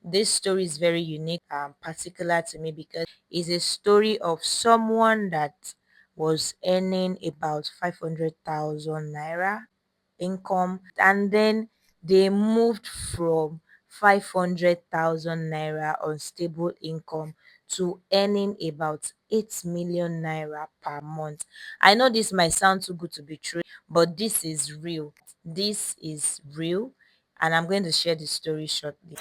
This story is very unique and particular to me because it's a story of someone that was earning about 500,000 naira income, and then they moved from 500,000 naira unstable income to earning about 8 million naira per month. I know this might sound too good to be true, but this is real. This is real, and I'm going to share the story shortly.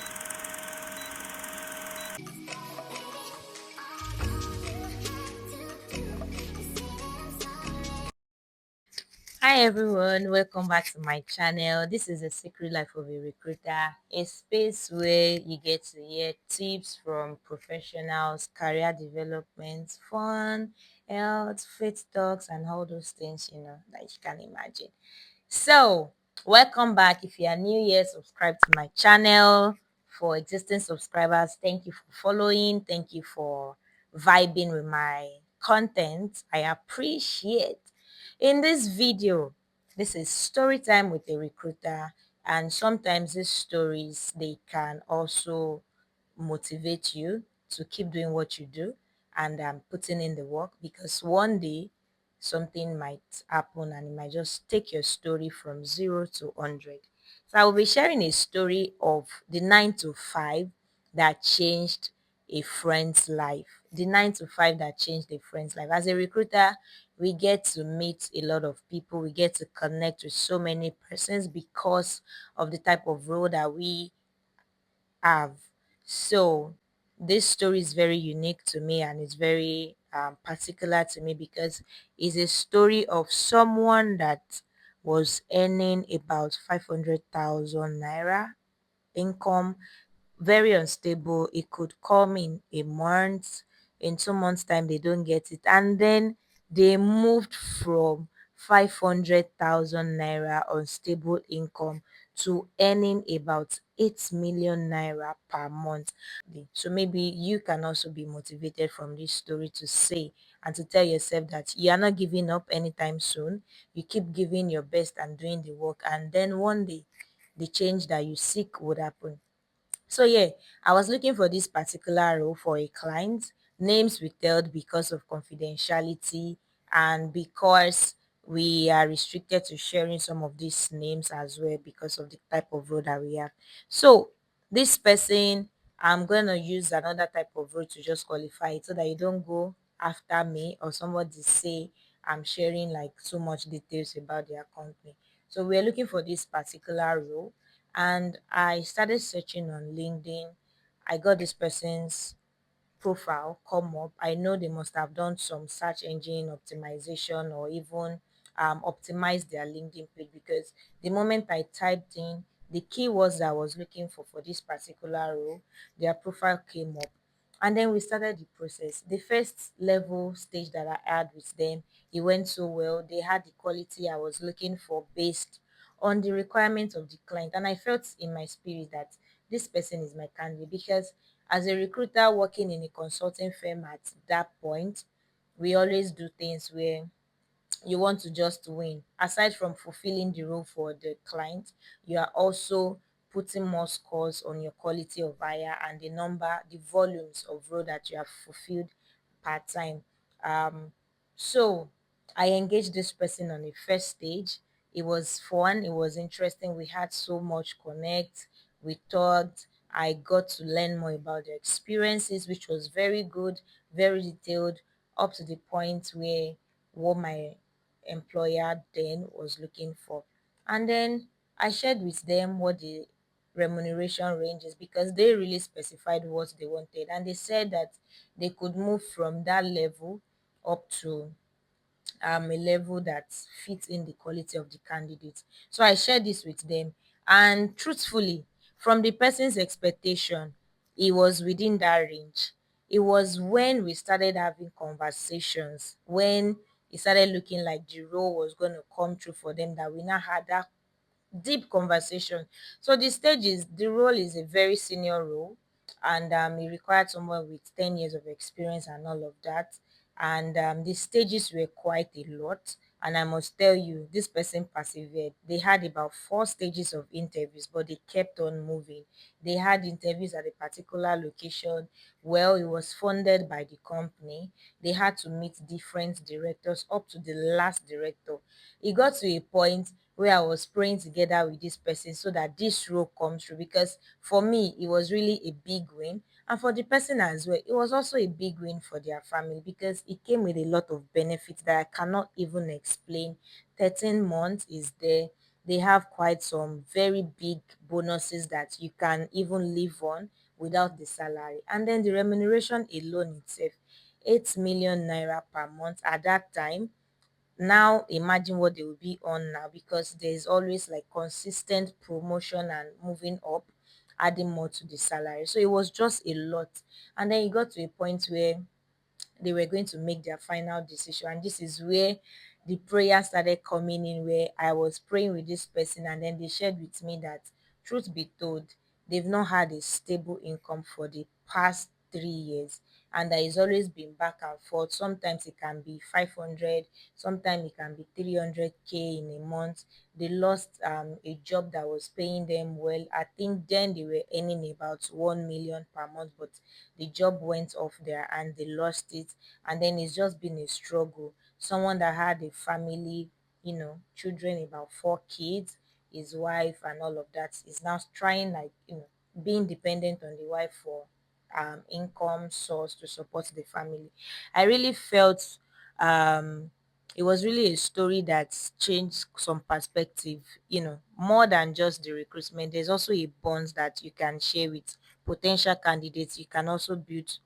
Hi everyone, welcome back to my channel. This is a secret life of a recruiter, a space where you get to hear tips from professionals, career development, fun, health, faith talks, and all those things that you can imagine. So, welcome back. If you are new here, subscribe to my channel. For existing subscribers, thank you for following. Thank you for vibing with my content. I appreciate. In this video, this is story time with a recruiter, and sometimes these stories they can also motivate you to keep doing what you do and putting in the work, because one day something might happen and it might just take your story from 0 to 100. So I will be sharing a story of the 9 to 5 that changed a friend's life. The 9 to 5 that changed a friend's life. As a recruiter, we get to meet a lot of people. We get to connect with so many persons because of the type of role that we have. So this story is very unique to me, and it's very particular to me because it's a story of someone that was earning about 500,000 naira income, very unstable. It could come in a month, in 2 months' time, they don't get it. And then they moved from 500,000 naira unstable income to earning about 8 million naira per month. So maybe you can also be motivated from this story to say and to tell yourself that you are not giving up anytime soon. You keep giving your best and doing the work, and then one day the change that you seek would happen. So yeah, I was looking for this particular role for a client. Names withheld because of confidentiality, and because we are restricted to sharing some of these names as well because of the type of role that we have. So this person, I'm gonna use another type of role to just qualify it so that you don't go after me or somebody say I'm sharing like too much details about their company. So we're looking for this particular role, and I started searching on LinkedIn. I got this person's profile come up. I know they must have done some search engine optimization or even optimize their LinkedIn page, because the moment I typed in the keywords that I was looking for this particular role, their profile came up. And then we started the process. The first level stage that I had with them, it went so well. They had the quality I was looking for based on the requirements of the client. And I felt in my spirit that this person is my candidate, because as a recruiter working in a consulting firm at that point, we always do things where you want to just win. Aside from fulfilling the role for the client, you are also putting more scores on your quality of hire and the volumes of role that you have fulfilled per time. So I engaged this person on the first stage. It was fun, it was interesting. We had so much connect. We talked. I got to learn more about their experiences, which was very good, very detailed, up to the point where what my employer then was looking for. And then I shared with them what the remuneration range is, because they really specified what they wanted, and they said that they could move from that level up to a level that fits in the quality of the candidate. So I shared this with them, and truthfully, from the person's expectation, it was within that range. It was when we started having conversations, when it started looking like the role was going to come true for them, that we now had that deep conversation. So the role is a very senior role, and it required someone with 10 years of experience and all of that. And the stages were quite a lot. And I must tell you, this person persevered. They had about 4 stages of interviews, but they kept on moving. They had interviews at a particular location. Well, it was funded by the company. They had to meet different directors up to the last director. It got to a point where I was praying together with this person so that this role comes through, because for me it was really a big win, and for the person as well it was also a big win for their family, because it came with a lot of benefits that I cannot even explain. 13 months is there. They have quite some very big bonuses that you can even live on without the salary, and then the remuneration alone itself, 8 million naira per month at that time. Now imagine what they will be on now, because there's always like consistent promotion and moving up, adding more to the salary. So it was just a lot. And then it got to a point where they were going to make their final decision. And this is where the prayer started coming in, where I was praying with this person, and then they shared with me that, truth be told, they've not had a stable income for the past 3 years. And that it's always been back and forth. Sometimes it can be 500, sometimes it can be 300K in a month. They lost a job that was paying them well. I think then they were earning about 1 million per month, but the job went off there and they lost it. And then it's just been a struggle. Someone that had a family, children, about 4 kids, his wife and all of that, is now trying, like, being dependent on the wife for income source to support the family. I really felt it was really a story that changed some perspective, more than just the recruitment. There's also a bond that you can share with potential candidates. You can also build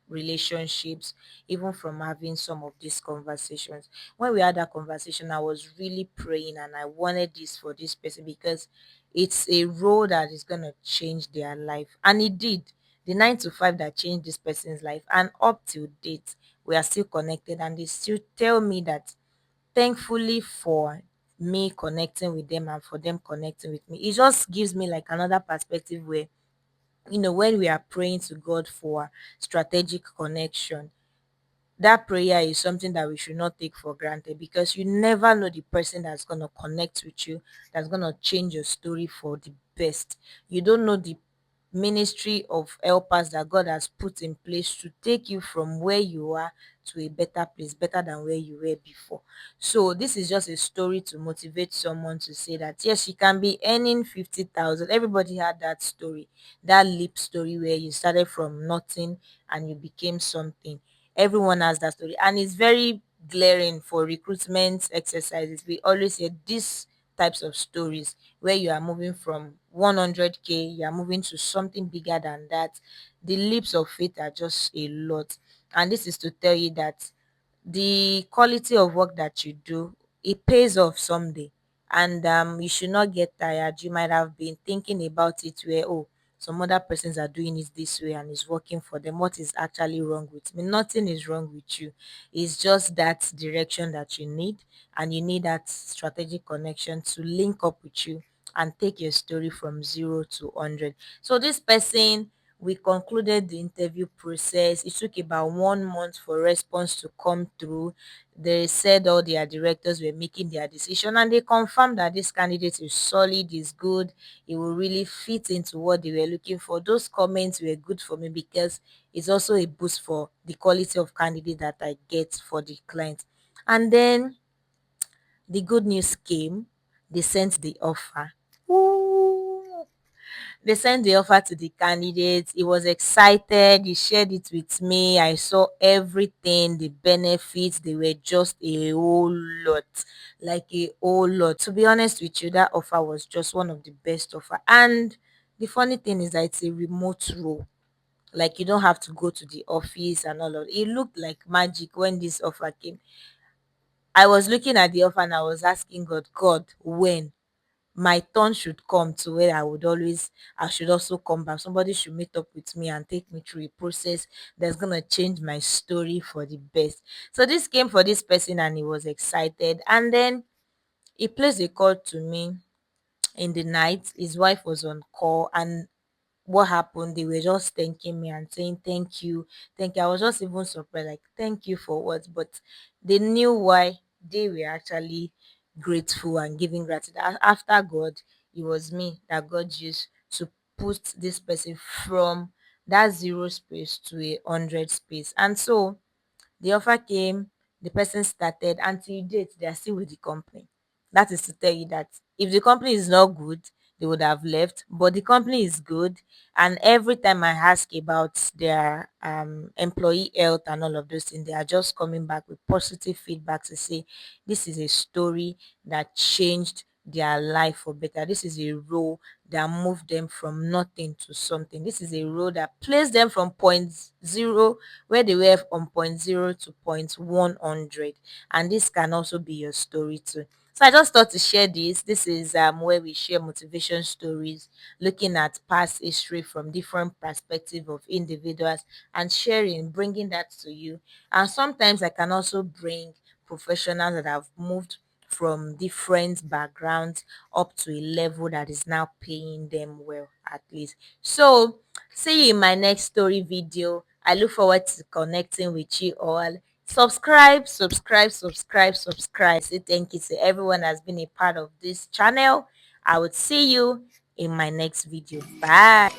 relationships even from having some of these conversations. When we had that conversation, I was really praying and I wanted this for this person, because it's a role that is going to change their life, and it did. The 9 to 5 that changed this person's life, and up to date we are still connected, and they still tell me that, thankfully for me connecting with them and for them connecting with me, it just gives me like another perspective where, when we are praying to God for strategic connection, that prayer is something that we should not take for granted, because you never know the person that's going to connect with you, that's going to change your story for the best. You don't know the ministry of helpers that God has put in place to take you from where you are to a better place, better than where you were before. So this is just a story to motivate someone to say that yes, you can be earning 50,000. Everybody had that story, that leap story where you started from nothing and you became something. Everyone has that story, and it's very glaring for recruitment exercises. We always say these types of stories where you are moving from 100K, you are moving to something bigger than that. The leaps of faith are just a lot. And this is to tell you that the quality of work that you do, it pays off someday. And you should not get tired. You might have been thinking about it where, oh, some other persons are doing it this way and it's working for them. What is actually wrong with me? Nothing is wrong with you. It's just that direction that you need, and you need that strategic connection to link up with you and take your story from 0 to 100. So this person, we concluded the interview process. It took about 1 month for response to come through. They said all their directors were making their decision, and they confirmed that this candidate is solid, is good, it will really fit into what they were looking for. Those comments were good for me, because it's also a boost for the quality of candidate that I get for the client. And then the good news came. They sent the offer. Ooh. They sent the offer to the candidate. He was excited. He shared it with me. I saw everything, the benefits. They were just a whole lot, like a whole lot. To be honest with you, that offer was just one of the best offer. And the funny thing is that it's a remote role. Like, you don't have to go to the office and all of it. It looked like magic when this offer came. I was looking at the offer and I was asking God, God, when my turn should come to where I should also come back. Somebody should meet up with me and take me through a process that's gonna change my story for the best. So this came for this person and he was excited. And then he placed a call to me in the night. His wife was on call, and what happened, they were just thanking me and saying thank you, thank you. I was just even surprised, like, thank you for what? But they knew why they were actually grateful and giving gratitude. After God, it was me that God used to put this person from that zero space to a 100 space. And so the offer came, the person started, until date, they are still with the company. That is to tell you that if the company is not good, they would have left. But the company is good, and every time I ask about their employee health and all of those things, they are just coming back with positive feedback to say this is a story that changed their life for better. This is a role that moved them from nothing to something. This is a role that placed them from point zero, where they were, on point zero to point 100. And this can also be your story too. So I just thought to share this. This is where we share motivation stories, looking at past history from different perspective of individuals and sharing, bringing that to you. And sometimes I can also bring professionals that have moved from different backgrounds up to a level that is now paying them well, at least. So see you in my next story video. I look forward to connecting with you all. Subscribe, subscribe, subscribe, subscribe. Say thank you to everyone that's been a part of this channel. I would see you in my next video. Bye.